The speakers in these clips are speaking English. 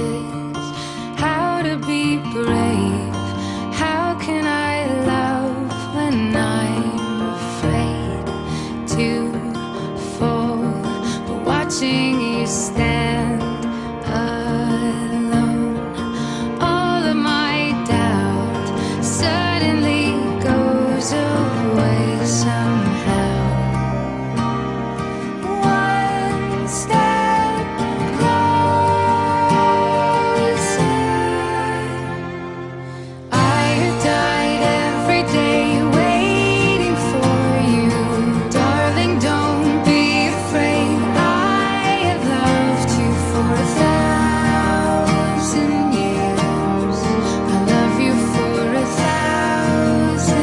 is how to be brave. How can I love when I'm afraid to fall? But watching you stand alone, all of my doubt suddenly goes away somehow. One step closer. I have died every day waiting for you. Darling, don't be afraid. I have loved you for 1,000 years. I love you for 1,000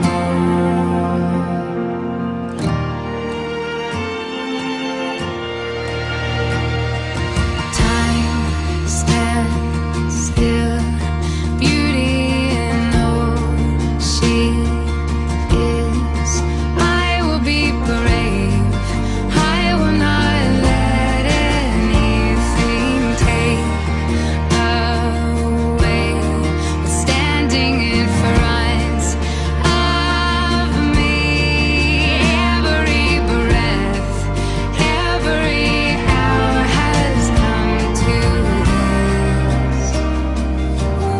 more. Time stands still. Beauty in all she is. I will be brave. I will not let anything take away what's standing in front of me. Every breath, every hour has come to this.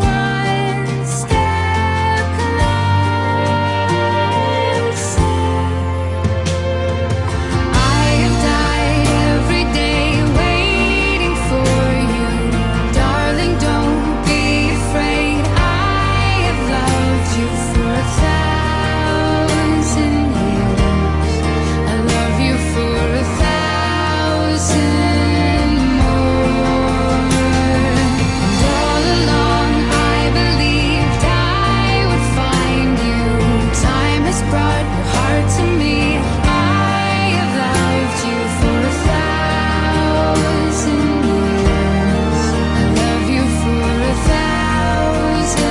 One step closer. I have died every day waiting for you. Darling, don't be afraid. I have loved you for 1,000 years. I love you for 1,000 more. And all along I believed I would find you. Time has brought your heart to me. I have loved you for 1,000 years. I love you for 1,000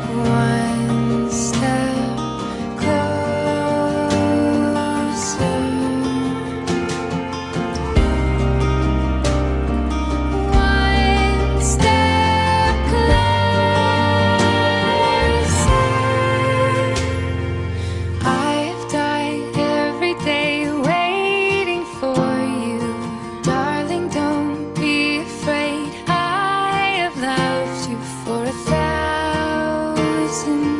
One step closer. One step closer. I have died every day waiting for you. Darling, don't be afraid. I have loved you for 1,000